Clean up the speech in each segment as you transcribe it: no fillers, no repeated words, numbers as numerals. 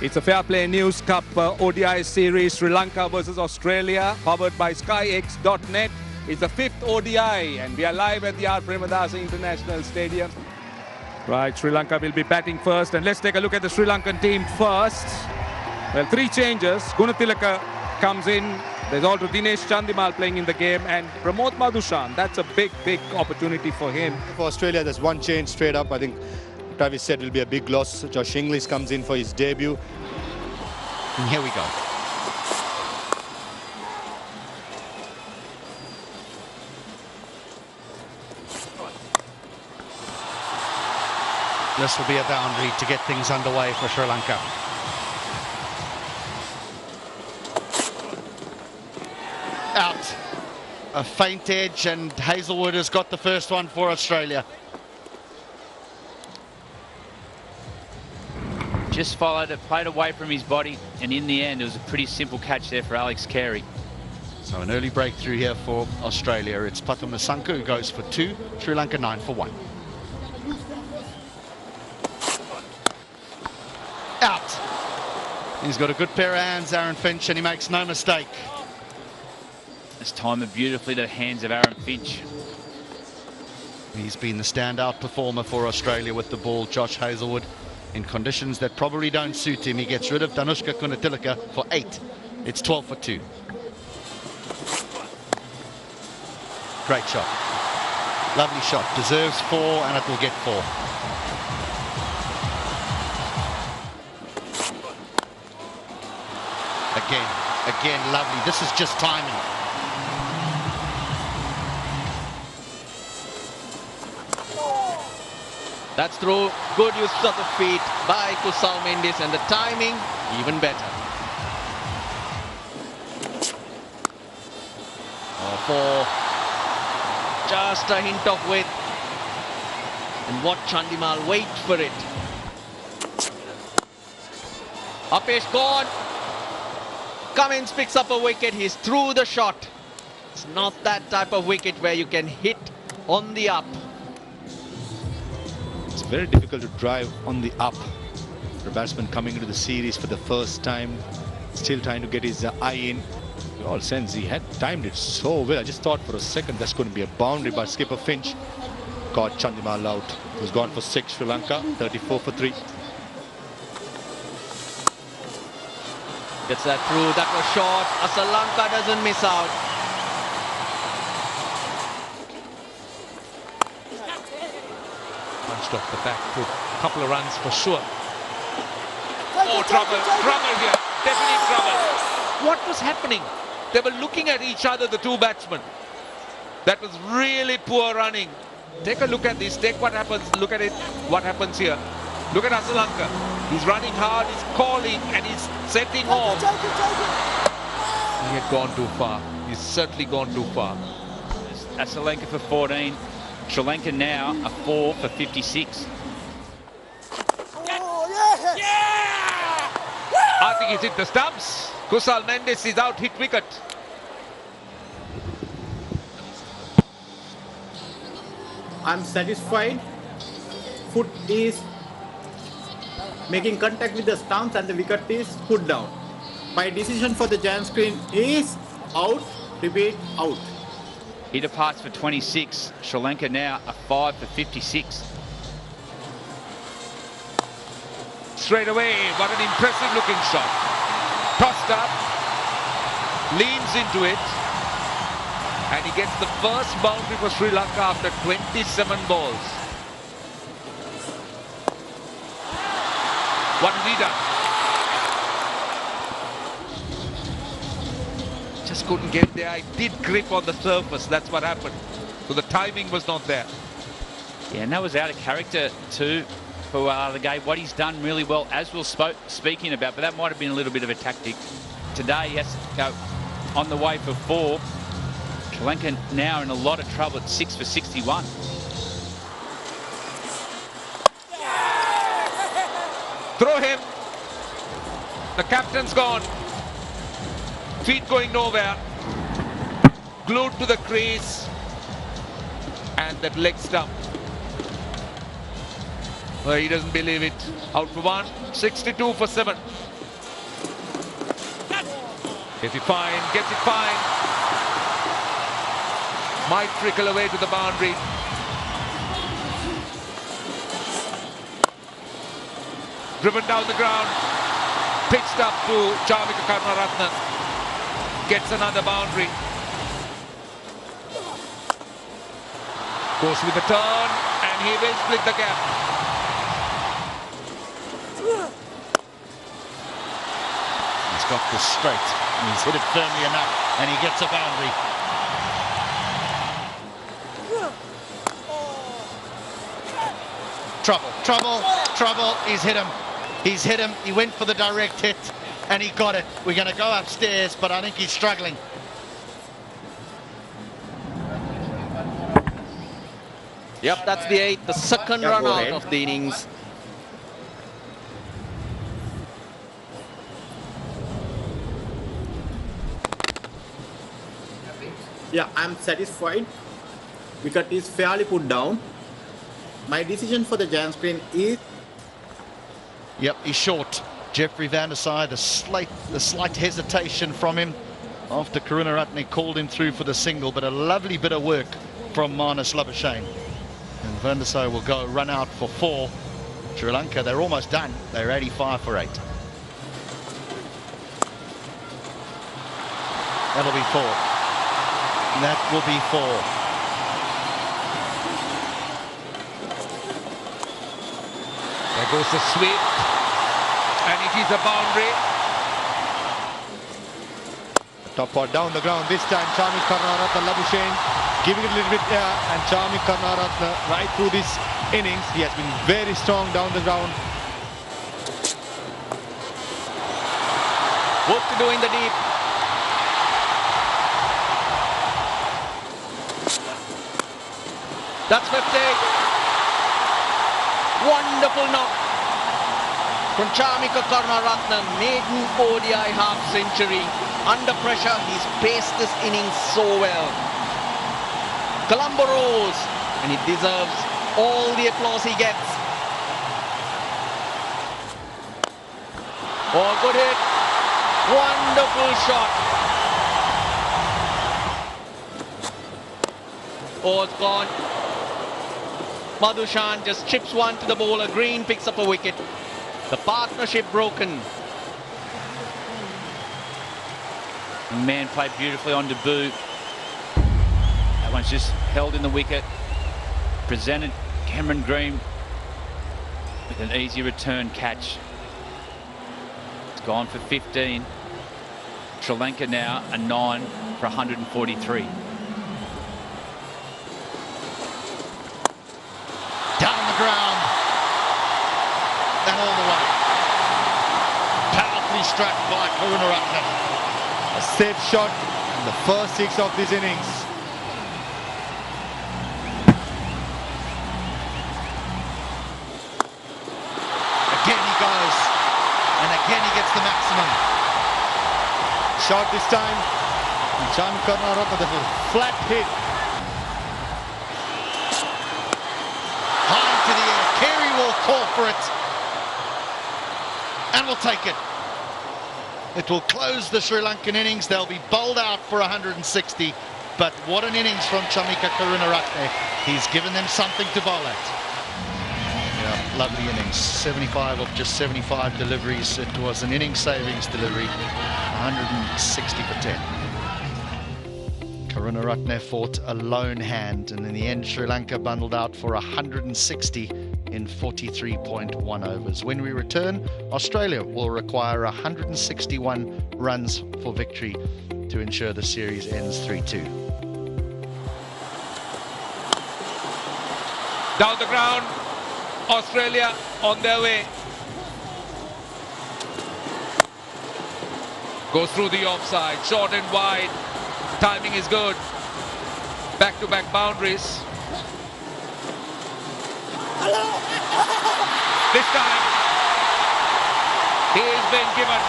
It's a Fair Play News Cup ODI series, Sri Lanka versus Australia, powered by skyx.net. It's the 5th ODI and we are live at the R. Premadasa International Stadium. Right, Sri Lanka will be batting first, and let's take a look at the Sri Lankan team first. Well, 3 changes. Gunatilaka comes in. There's also Dinesh Chandimal playing in the game, and Pramod Madushan. That's a big opportunity for him. For Australia, there's one change straight up. I think Travis said will be a big loss. Josh Inglis comes in for his debut. And here we go. This will be a boundary to get things underway for Sri Lanka. Out. A faint edge, and Hazelwood has got the first one for Australia. Just followed it, played away from his body, and in the end it was a pretty simple catch there for Alex Carey. So an early breakthrough here for Australia. It's Patamasanka who goes for 2, Sri Lanka 9 for 1. Out. He's got a good pair of hands, Aaron Finch, and he makes no mistake. It's timed beautifully to the hands of Aaron Finch. He's been the standout performer for Australia with the ball. Josh Hazelwood, in conditions that probably don't suit him, he gets rid of Danushka Gunatilaka for 8. It's 12 for 2. Great shot. Lovely shot. Deserves 4, and it will get 4. Again, lovely. This is just timing. That's through. Good use of the feet by Kusal Mendis, and the timing even better. For just a hint of width, and watch Chandimal wait for it. Apesh gone. Cummins picks up a wicket. He's through the shot. It's not that type of wicket where you can hit on the up. It's very difficult to drive on the up. The batsman coming into the series for the first time, still trying to get his eye in. In all sense, he had timed it so well. I just thought for a second that's going to be a boundary, but skipper Finch caught Chandimal out. He was gone for 6, Sri Lanka, 34 for 3. Gets that through. That was short. Sri Lanka doesn't miss out. Punched off the back foot. A couple of runs for sure. Oh, trouble here. Definite trouble. What was happening? They were looking at each other, the 2 batsmen. That was really poor running. Take a look at this. Take what happens. Look at it. What happens here. Look at Sri Lanka. He's running hard, he's calling, and he's setting off. He had gone too far. He's certainly gone too far. Sri Lanka for 14. Sri Lanka now a 4 for 56. I think he's hit the stumps. Kusal Mendis is out, hit wicket. I'm satisfied. Foot is making contact with the stumps and the wicket is put down. My decision for the giant screen is out. Repeat, out. He departs for 26. Sri Lanka now a 5 for 56. Straight away, what an impressive looking shot. Tossed up, leans into it, and he gets the first boundary for Sri Lanka after 27 balls. What has he done? Just couldn't get there. I did grip on the surface. That's what happened. So the timing was not there. Yeah, and that was out of character too for the game. What he's done really well, as we're speaking about, but that might have been a little bit of a tactic. Today he has to go on the way for 4. Sri Lanka now in a lot of trouble at 6 for 61. Throw him. The captain's gone. Feet going nowhere. Glued to the crease. And that leg stump. Well, he doesn't believe it. Out for 1. 62 for 7. Gets it fine, gets it fine. Might trickle away to the boundary. Driven down the ground. Pitched up to Chamika Karunaratne. Gets another boundary. Goes with the turn and he will split the gap. He's got this straight. He's hit it firmly enough and he gets a boundary. Trouble, trouble, trouble. He's hit him. He's hit him. He went for the direct hit and he got it. We're going to go upstairs, but I think he's struggling. Yep, that's the 8th, the second run out of the innings. Yeah, I'm satisfied. Wicket is fairly put down. My decision for the giant screen is... Yep, he's short. Jeffrey van der Sar, the slight hesitation from him after Karunaratne called him through for the single, but a lovely bit of work from Marnus Labuschagne. And van der Sar will go run out for 4. Sri Lanka, they're almost done. They're 85 for 8. That'll be 4. That will be 4. There goes the sweep, and it is a boundary. Top part down the ground this time. Chamika Karunaratne, Labuschagne giving it a little bit air, and Chamika Karunaratne right through this innings. He has been very strong down the ground. Work to do in the deep. That's 50. Wonderful knock from Chamika Karunaratne, maiden ODI half century. Under pressure, he's paced this innings so well. Colombo rose, and he deserves all the applause he gets. Oh, good hit. Wonderful shot. Oh, it's gone. Madhushan just chips one to the bowler. Green picks up a wicket. The partnership broken. Man played beautifully on debut. That one's just held in the wicket. Presented Cameron Green with an easy return catch. It's gone for 15. Sri Lanka now a 9 for 143. Down the ground and all the way. Powerfully struck by Karunaratne. A safe shot in the first 6 of this innings. Again he goes, and again he gets the maximum. Shot this time. Chamika Karunaratne, that was a flat hit. High to the air. Carey will call for it. And will take it. It will close the Sri Lankan innings. They'll be bowled out for 160. But what an innings from Chamika Karunaratne. He's given them something to bowl at. Yeah, lovely innings. 75 of just 75 deliveries. It was an innings savings delivery. 160 for 10. Karunaratne fought a lone hand, and in the end Sri Lanka bundled out for 160 in 43.1 overs. When we return, Australia will require 161 runs for victory to ensure the series ends 3-2. Down the ground, Australia on their way. Goes through the offside, short and wide. Timing is good. Back-to-back boundaries. This time, he has been given.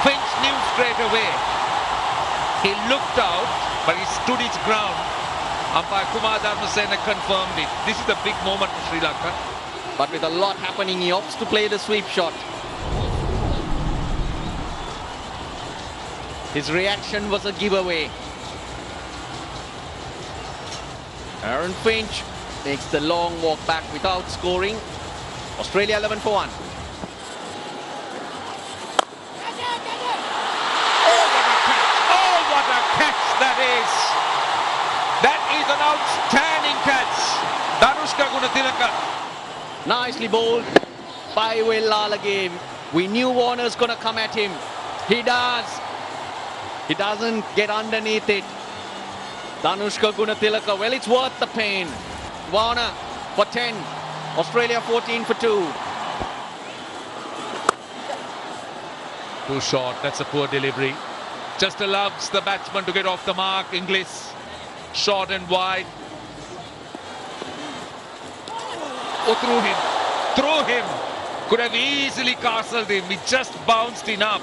Finch knew straight away. He looked out, but he stood his ground. Umpire Kumar Dharmasena confirmed it. This is a big moment for Sri Lanka. But with a lot happening, he opts to play the sweep shot. His reaction was a giveaway. Aaron Finch makes the long walk back without scoring. Australia 11 for 1. Oh, what a catch that is! That is an outstanding catch. Danushka Gunatilaka. Nicely bowled by Will Lalagame. We knew Warner's gonna come at him. He does. He doesn't get underneath it. Danushka Gunatilaka, well, it's worth the pain. Warner for 10. Australia 14 for 2. Too short, that's a poor delivery. Just allows the batsman to get off the mark. Inglis, short and wide. Oh, through him. Through him. Could have easily castled him. He just bounced enough.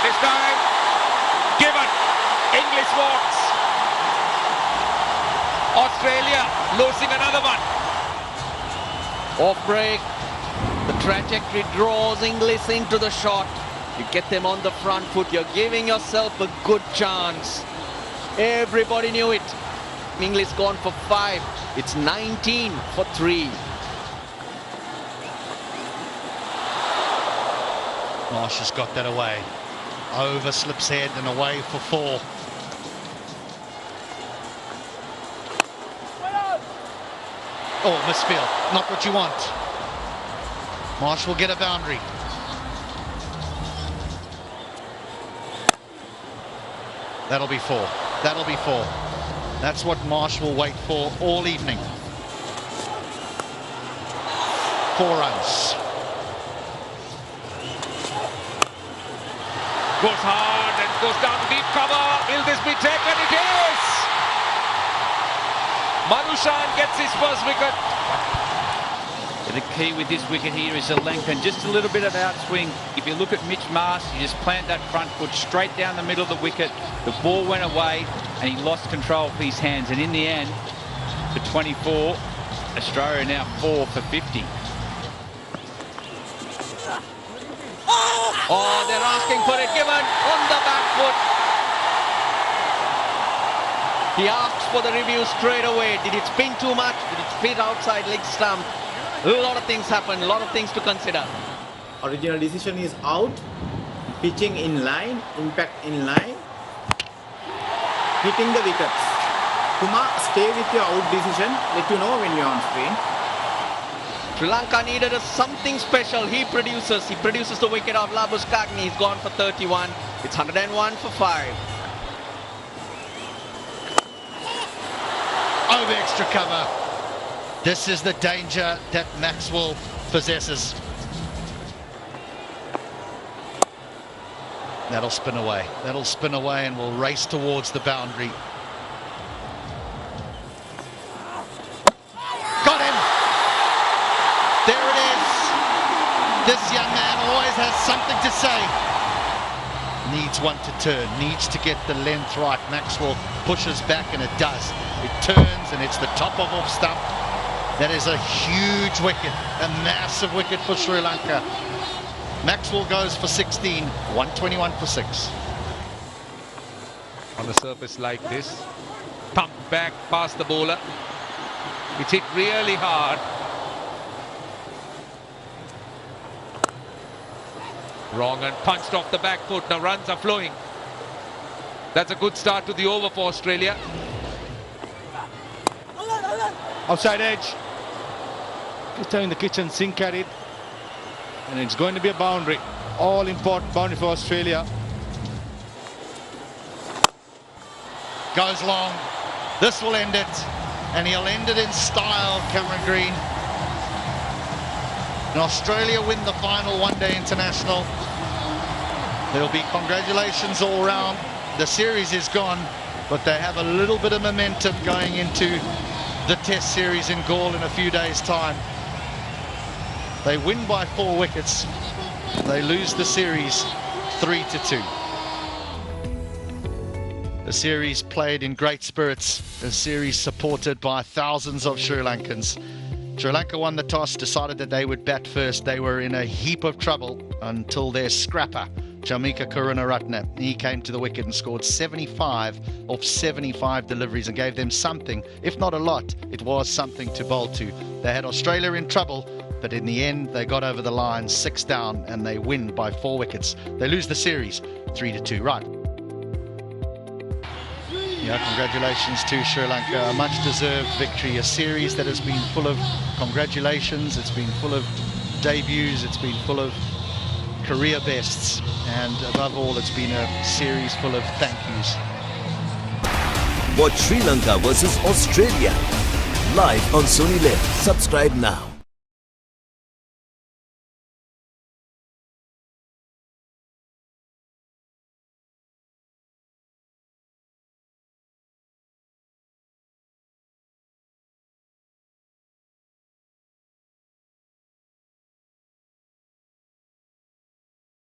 This time, given. Inglis walks. Australia losing another one. Off break. The trajectory draws Inglis into the shot. You get them on the front foot. You're giving yourself a good chance. Everybody knew it. Inglis gone for 5. It's 19 for 3. Marsh has got that away. Over slips head and away for 4. Oh, misfield. Not what you want. Marsh will get a boundary. That'll be 4. That'll be 4. That's what Marsh will wait for all evening. 4 runs. Goes hard and goes down to deep cover. Will this be taken? It is! Manushan gets his first wicket. The key with this wicket here is the length and just a little bit of outswing. If you look at Mitch Marsh, you just plant that front foot straight down the middle of the wicket. The ball went away and he lost control of his hands. And in the end, for 24, Australia now 4 for 50. Oh, they're asking for it given on the back foot. He asks for the review straight away. Did it spin too much? Did it spin outside leg stump? A lot of things happen, a lot of things to consider. Original decision is out. Pitching in line, impact in line. Hitting the wickets. Kumar, stay with your out decision. Let you know when you're on screen. Sri Lanka needed something special. He produces the wicket of Labuskagni. He's gone for 31. It's 101 for 5. Over extra cover. This is the danger that Maxwell possesses. That'll spin away. That'll spin away and will race towards the boundary. Got him! There it is. This young man always has something to say. Needs one to turn, needs to get the length right. Maxwell pushes back and it does. It turns and it's the top of off stump. That is a huge wicket, a massive wicket for Sri Lanka. Maxwell goes for 16, 121 for 6. On a surface like this, pumped back past the bowler. It's hit really hard. Wrong and punched off the back foot. Now runs are flowing. That's a good start to the over for Australia. Outside edge. Just having the kitchen sink at it. And it's going to be a boundary. All important boundary for Australia. Goes long. This will end it. And he'll end it in style, Cameron Green. And Australia win the final one-day international. There'll be congratulations all round. The series is gone, but they have a little bit of momentum going into the Test series in Galle in a few days' time. They win by 4 wickets. They lose the series 3-2. A series played in great spirits. A series supported by thousands of Sri Lankans. Sri Lanka won the toss, decided that they would bat first. They were in a heap of trouble until their scrapper, Jamika Karunaratne, he came to the wicket and scored 75 of 75 deliveries and gave them something, if not a lot, it was something to bowl to. They had Australia in trouble, but in the end they got over the line, 6 down, and they win by 4 wickets. They lose the series 3-2. Right. Yeah, congratulations to Sri Lanka. A much-deserved victory. A series that has been full of congratulations. It's been full of debuts. It's been full of career bests. And above all, it's been a series full of thank yous. Watch Sri Lanka versus Australia live on Sony Live. Subscribe now.